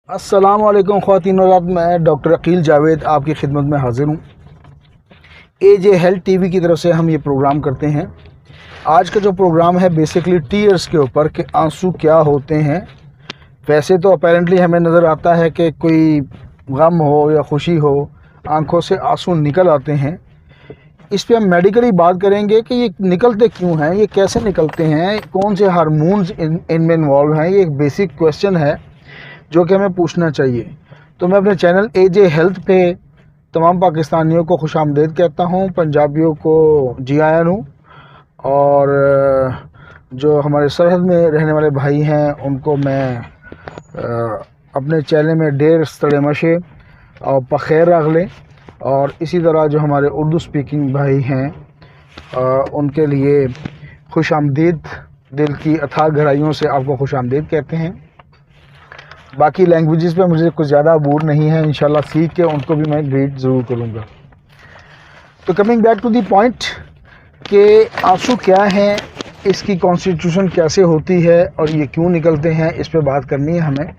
अस्सलाम वालेकुम ख़वातीन और हज़रात, मैं डॉक्टर अकील जावेद आपकी खिदमत में हाज़िर हूँ। एजे हेल्थ टीवी की तरफ से हम ये प्रोग्राम करते हैं। आज का जो प्रोग्राम है बेसिकली टीयर्स के ऊपर कि आंसू क्या होते हैं। वैसे तो अपेरेंटली हमें नज़र आता है कि कोई गम हो या खुशी हो, आंखों से आंसू निकल आते हैं। इस पे हम मेडिकली बात करेंगे कि ये निकलते क्यों हैं, ये कैसे निकलते हैं, कौन से हार्मोन्स इनमें इन्वॉल्व हैं। ये एक बेसिक क्वेश्चन है जो कि हमें पूछना चाहिए। तो मैं अपने चैनल एजे हेल्थ पे तमाम पाकिस्तानियों को खुश आमदीद कहता हूँ, पंजाबियों को जी आयन हूँ, और जो हमारे सरहद में रहने वाले भाई हैं उनको मैं अपने चैनल में ढेर सड़े और पखेर रख लें। और इसी तरह जो हमारे उर्दू स्पीकिंग भाई हैं उनके लिए खुश आमदीद, दिल की अथाह गहराइयों से आपको खुश आमदीद कहते हैं। बाकी लैंग्वेजेस पे मुझे कुछ ज़्यादा अबूर नहीं है, इंशाल्लाह सीख के उनको भी मैं ग्रीट ज़रूर करूँगा। तो coming back to the point कि आंसू क्या हैं, इसकी कॉन्स्टिट्यूशन कैसे होती है और ये क्यों निकलते हैं, इस पे बात करनी है हमें।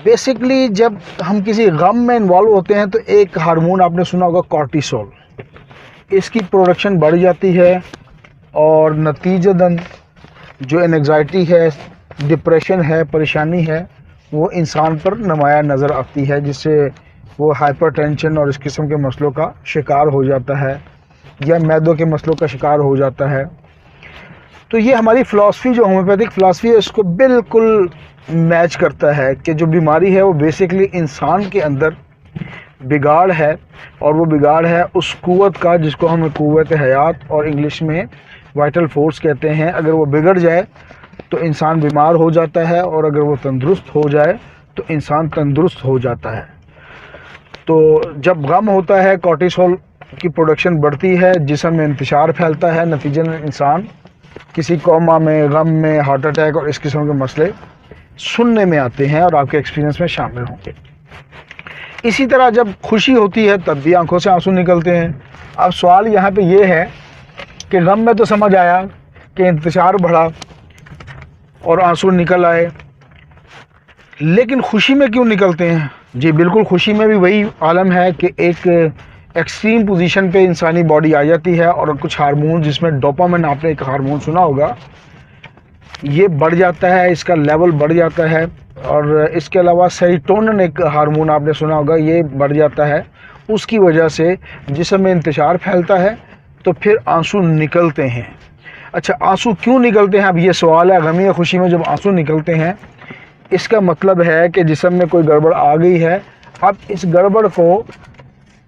बेसिकली जब हम किसी गम में इन्वॉल्व होते हैं तो एक हार्मोन आपने सुना होगा कॉर्टिसोल, इसकी प्रोडक्शन बढ़ जाती है और नतीजतन जो एंग्जाइटी है, डिप्रेशन है, परेशानी है, वो इंसान पर नुमाया नज़र आती है, जिससे वो हाइपरटेंशन और इस किस्म के मसलों का शिकार हो जाता है या मैदों के मसलों का शिकार हो जाता है। तो ये हमारी फ़िलासफ़ी जो होम्योपैथिक फ़िलासफ़ी है उसको बिल्कुल मैच करता है कि जो बीमारी है वो बेसिकली इंसान के अंदर बिगाड़ है, और वो बिगाड़ है उस क़ुव्वत का जिसको हम क़ुव्वत हयात और इंग्लिश में वाइटल फोर्स कहते हैं। अगर वो बिगड़ जाए तो इंसान बीमार हो जाता है, और अगर वो तंदुरुस्त हो जाए तो इंसान तंदुरुस्त हो जाता है। तो जब गम होता है कॉर्टिसोल की प्रोडक्शन बढ़ती है, जिस्म में इंतशार फैलता है, नतीजे में इंसान किसी कोमा में, गम में, हार्ट अटैक और इस किस्म के मसले सुनने में आते हैं और आपके एक्सपीरियंस में शामिल होंगे। इसी तरह जब खुशी होती है तब भी आंखों से आंसू निकलते हैं। अब सवाल यहाँ पे ये है कि गम में तो समझ आया कि इंतशार बढ़ा और आंसू निकल आए, लेकिन खुशी में क्यों निकलते हैं? जी बिल्कुल, खुशी में भी वही आलम है कि एक एक्सट्रीम पोजीशन पे इंसानी बॉडी आ जाती है और कुछ हार्मोन, जिसमें डोपामिन, आपने एक हार्मोन सुना होगा, ये बढ़ जाता है, इसका लेवल बढ़ जाता है। और इसके अलावा सेरोटोनिन एक हार्मोन आपने सुना होगा, ये बढ़ जाता है। उसकी वजह से जिस्म में इंतशार फैलता है तो फिर आंसू निकलते हैं। अच्छा, आंसू क्यों निकलते हैं? अब ये सवाल है। गमी या खुशी में जब आंसू निकलते हैं, इसका मतलब है कि जिस्म में कोई गड़बड़ आ गई है। अब इस गड़बड़ को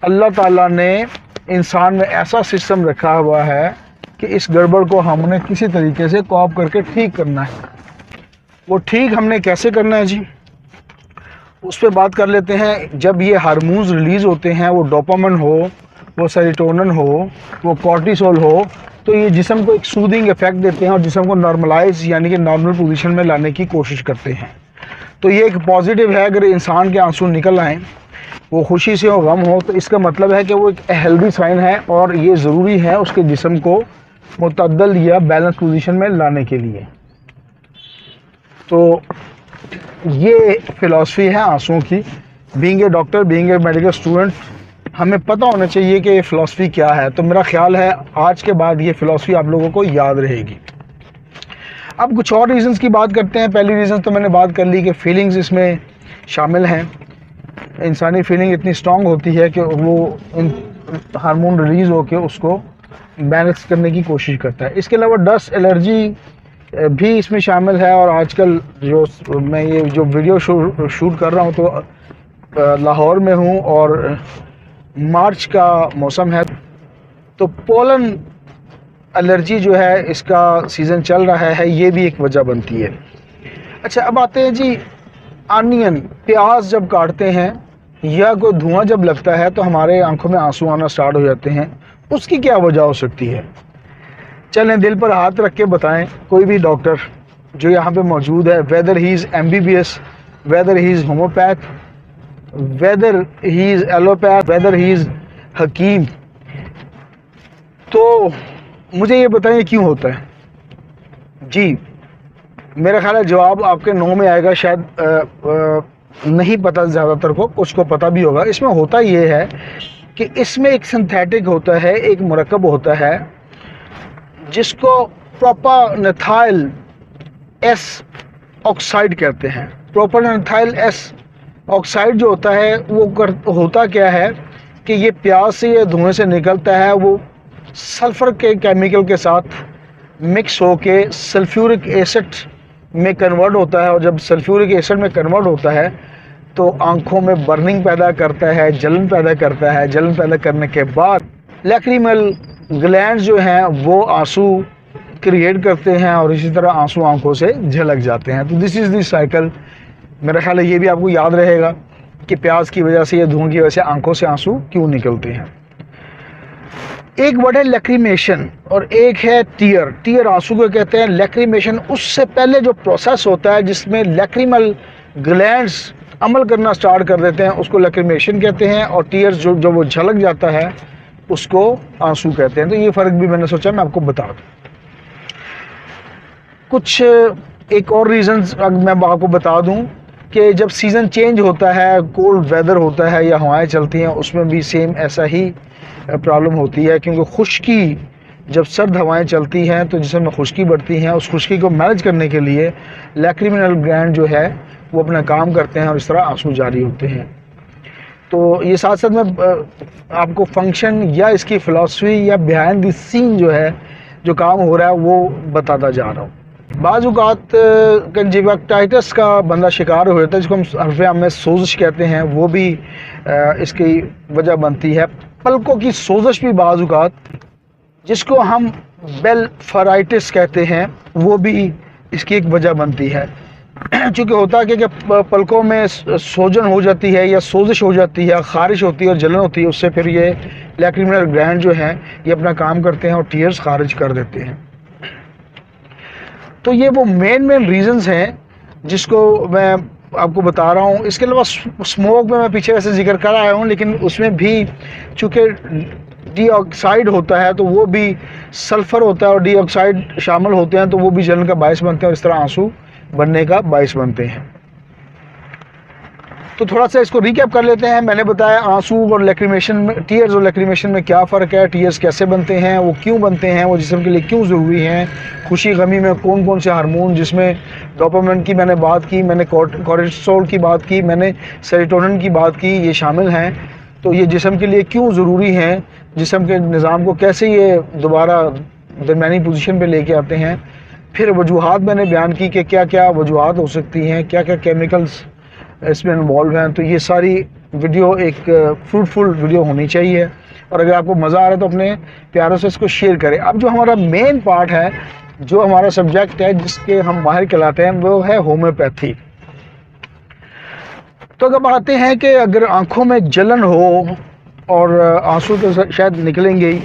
अल्लाह ताला ने इंसान में ऐसा सिस्टम रखा हुआ है कि इस गड़बड़ को हमने किसी तरीके से कॉप करके ठीक करना है। वो ठीक हमने कैसे करना है जी, उस पर बात कर लेते हैं। जब ये हार्मोन्स रिलीज़ होते हैं, वो डोपामिन हो, वो सेरोटोनिन हो, वो कॉर्टिसोल हो, तो ये जिस्म को एक सूदिंग इफेक्ट देते हैं और जिस्म को नॉर्मलाइज यानी कि नॉर्मल पोजीशन में लाने की कोशिश करते हैं। तो ये एक पॉजिटिव है। अगर इंसान के आंसू निकल आएँ, वो खुशी से हो, गम हो, तो इसका मतलब है कि वो एक हेल्दी साइन है और ये ज़रूरी है उसके जिस्म को मुतअद्दल या बैलेंस पोजीशन में लाने के लिए। तो ये फ़िलासफ़ी है आंसुओं की। Being a doctor, being a medical student, हमें पता होना चाहिए कि ये फ़िलासफ़ी क्या है। तो मेरा ख़्याल है आज के बाद ये फ़िलासफ़ी आप लोगों को याद रहेगी। अब कुछ और रीज़न्स की बात करते हैं। पहली रीज़न तो मैंने बात कर ली कि फीलिंग्स इसमें शामिल हैं। इंसानी फीलिंग इतनी स्ट्रॉन्ग होती है कि वो हार्मोन रिलीज़ होकर उसको बैलेंस करने की कोशिश करता है। इसके अलावा डस्ट एलर्जी भी इसमें शामिल है। और आजकल जो मैं ये जो वीडियो शूट कर रहा हूँ तो लाहौर में हूँ और मार्च का मौसम है, तो पोलन एलर्जी जो है, इसका सीज़न चल रहा है, ये भी एक वजह बनती है। अच्छा, अब आते हैं जी आनियन, प्याज जब काटते हैं या कोई धुआं जब लगता है तो हमारे आंखों में आंसू आना स्टार्ट हो जाते हैं। उसकी क्या वजह हो सकती है? चलें दिल पर हाथ रख के बताएं कोई भी डॉक्टर जो यहाँ पे मौजूद है, whether he is MBBS, whether he is homeopath, whether he is allopath, whether he is हकीम, तो मुझे ये बताइए क्यों होता है? जी میرا خیال ہے جواب آپ کے 9 میں آئے گا، شاید نہیں پتہ زیادہ تر کو، کچھ کو پتہ بھی ہوگا۔ اس میں ہوتا یہ ہے کہ اس میں ایک سنتھیٹک ہوتا ہے، ایک مرکب ہوتا ہے جس کو پروپانیتھائل ایس آکسائڈ کہتے ہیں۔ پروپانیتھائل ایس آکسائڈ جو ہوتا ہے وہ ہوتا کیا ہے کہ یہ پیاز سے یا دھوئیں سے نکلتا ہے، وہ سلفر کے کیمیکل کے ساتھ مکس ہو کے سلفیورک ایسڈ میں کنورٹ ہوتا ہے، اور جب سلفیورک ایسڈ میں کنورٹ ہوتا ہے تو آنکھوں میں برننگ پیدا کرتا ہے، جلن پیدا کرتا ہے۔ جلن پیدا کرنے کے بعد لیکریمل گلینڈز جو ہیں وہ آنسو کریٹ کرتے ہیں، اور اسی طرح آنسو آنکھوں سے جھلک جاتے ہیں۔ تو دس از دی سائیکل۔ میرا خیال ہے یہ بھی آپ کو یاد رہے گا کہ پیاز کی وجہ سے یا دھوئیں کی وجہ سے آنکھوں سے آنسو کیوں نکلتے ہیں۔ ایک ورڈ ہے لیکریمیشن اور ایک ہے ٹیئر۔ ٹیئر آنسو کو کہتے ہیں، لیکریمیشن اس سے پہلے جو پروسیس ہوتا ہے جس میں لیکریمل گلینڈز عمل کرنا سٹارٹ کر دیتے ہیں اس کو لیکریمیشن کہتے ہیں، اور ٹیئرز جو وہ جھلک جاتا ہے اس کو آنسو کہتے ہیں۔ تو یہ فرق بھی میں نے سوچا میں آپ کو بتا دوں۔ کچھ ایک اور ریزنز میں آپ کو بتا دوں کہ جب سیزن چینج ہوتا ہے، کولڈ ویدر ہوتا ہے یا ہوائیں چلتی ہیں، اس میں بھی سیم ایسا ہی پرابلم ہوتی ہے، کیونکہ خشکی جب سرد ہوائیں چلتی ہیں تو جسم میں خشکی بڑھتی ہیں، اس خشکی کو مینج کرنے کے لیے لیکریمل گلینڈ جو ہے وہ اپنا کام کرتے ہیں اور اس طرح آنسو جاری ہوتے ہیں۔ تو یہ ساتھ ساتھ میں آپ کو فنکشن یا اس کی فلاسفی یا بیہائنڈ دی سین جو ہے جو کام ہو رہا ہے وہ بتاتا جا رہا ہوں۔ بعض اوقات کنجکٹائٹس کا بندہ شکار ہو جاتا ہے، جس کو ہم حرف عام میں سوزش کہتے ہیں، وہ بھی اس کی وجہ بنتی ہے۔ پلکوں کی سوزش بھی بعض اوقات، جس کو ہم بیلفرائٹس کہتے ہیں، وہ بھی اس کی ایک وجہ بنتی ہے۔ چونکہ ہوتا ہے کہ پلکوں میں سوجن ہو جاتی ہے یا سوزش ہو جاتی ہے، خارش ہوتی ہے اور جلن ہوتی ہے، اس سے پھر یہ لیکریمل گلینڈ جو ہیں یہ اپنا کام کرتے ہیں اور ٹیئرز خارج کر دیتے ہیں۔ تو یہ وہ مین ریزنز ہیں جس کو میں آپ کو بتا رہا ہوں۔ اس کے علاوہ اسموک میں پیچھے ویسے ذکر کر آیا ہوں، لیکن اس میں بھی چونکہ ڈی آکسائڈ ہوتا ہے تو وہ بھی سلفر ہوتا ہے اور ڈی آکسائڈ شامل ہوتے ہیں، تو وہ بھی جلن کا باعث بنتے ہیں اور اس طرح آنسو بننے کا باعث بنتے ہیں۔ تو تھوڑا سا اس کو ریکیپ کر لیتے ہیں۔ میں نے بتایا آنسو اور لیکریمیشن میں، ٹیئرز اور لیکریمیشن میں کیا فرق ہے، ٹیئرز کیسے بنتے ہیں، وہ کیوں بنتے ہیں، وہ جسم کے لیے کیوں ضروری ہیں، خوشی غمی میں کون کون سے ہارمون، جس میں ڈوپامین کی میں نے بات کی، میں نے کورٹیسول کی بات کی، میں نے سیروٹونن کی بات کی، یہ شامل ہیں۔ تو یہ جسم کے لیے کیوں ضروری ہیں، جسم کے نظام کو کیسے یہ دوبارہ درمیانی پوزیشن پہ لے کے آتے ہیں۔ پھر وجوہات میں نے بیان کی کہ کیا کیا وجوہات ہو سکتی ہیں، کیا کیا کیمیکلز اس میں انوالو ہیں۔ تو یہ ساری ویڈیو ایک فروٹفل ویڈیو ہونی چاہیے، اور اگر آپ کو مزہ آ رہا ہے تو اپنے پیاروں سے اس کو شیئر کریں۔ اب جو ہمارا مین پارٹ ہے، جو ہمارا سبجیکٹ ہے جس کے ہم ماہر کہلاتے ہیں، وہ ہے ہومیوپیتھی۔ تو اب آتے ہیں کہ اگر آنکھوں میں جلن ہو اور آنسو تو شاید نکلیں گے ہی،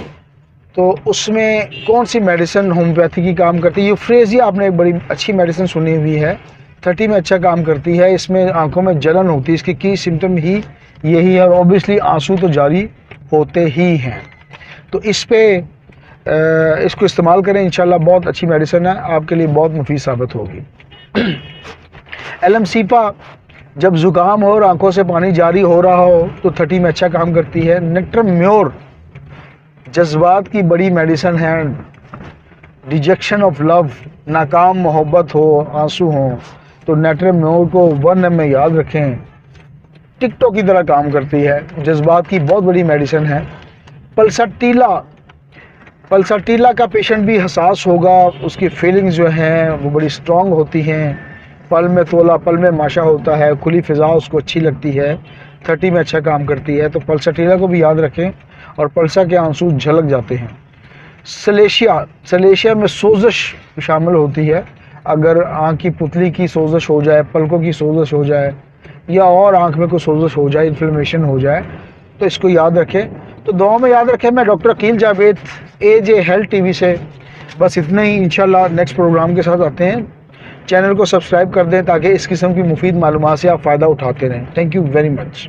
تو اس میں کون سی میڈیسن ہومیوپیتھی کی کام کرتی ہے؟ یوفریزیا آپ نے ایک بڑی اچھی میڈیسن سنی ہوئی ہے، 30 میں اچھا کام کرتی ہے۔ اس میں آنکھوں میں جلن ہوتی ہے، اس کی کی سمٹم ہی یہی ہے، اور اوبیسلی آنسو تو جاری ہوتے ہی ہیں۔ تو اس پہ اس کو استعمال کریں، انشاءاللہ بہت اچھی میڈیسن ہے، آپ کے لیے بہت مفید ثابت ہوگی۔ ایلمسیپا جب زکام ہو اور آنکھوں سے پانی جاری ہو رہا ہو تو 30 میں اچھا کام کرتی ہے۔ نیٹرمیور جذبات کی بڑی میڈیسن ہے، ڈیجیکشن آف لو، ناکام محبت ہو، آنسو ہوں، تو نیٹرمیور کو 1 میں یاد رکھیں، ٹکٹو کی طرح کام کرتی ہے، جذبات کی بہت بڑی میڈیسن ہے۔ پلساٹیلا کا پیشنٹ بھی حساس ہوگا، اس کی فیلنگز جو ہیں وہ بڑی سٹرونگ ہوتی ہیں، پل میں تولا پل میں ماشا ہوتا ہے، کھلی فضا اس کو اچھی لگتی ہے، 30 میں اچھا کام کرتی ہے۔ تو پلساٹیلا کو بھی یاد رکھیں، اور پلسا کے آنسو جھلک جاتے ہیں۔ سلیشیا میں سوزش شامل ہوتی ہے، اگر آنکھ کی پتلی کی سوزش ہو جائے، پلکوں کی سوزش ہو جائے، یا اور آنکھ میں کوئی سوزش ہو جائے، انفلیمیشن ہو جائے، تو اس کو یاد رکھیں۔ تو دعاؤں میں یاد رکھیں۔ میں doctor Aqeel Javed, AJ health TV سے بس اتنا ہی۔ انشاءاللہ نیکسٹ پروگرام کے ساتھ آتے ہیں۔ چینل کو سبسکرائب کر دیں تاکہ اس قسم کی مفید معلومات سے آپ فائدہ اٹھاتے رہیں۔ Thank you very much.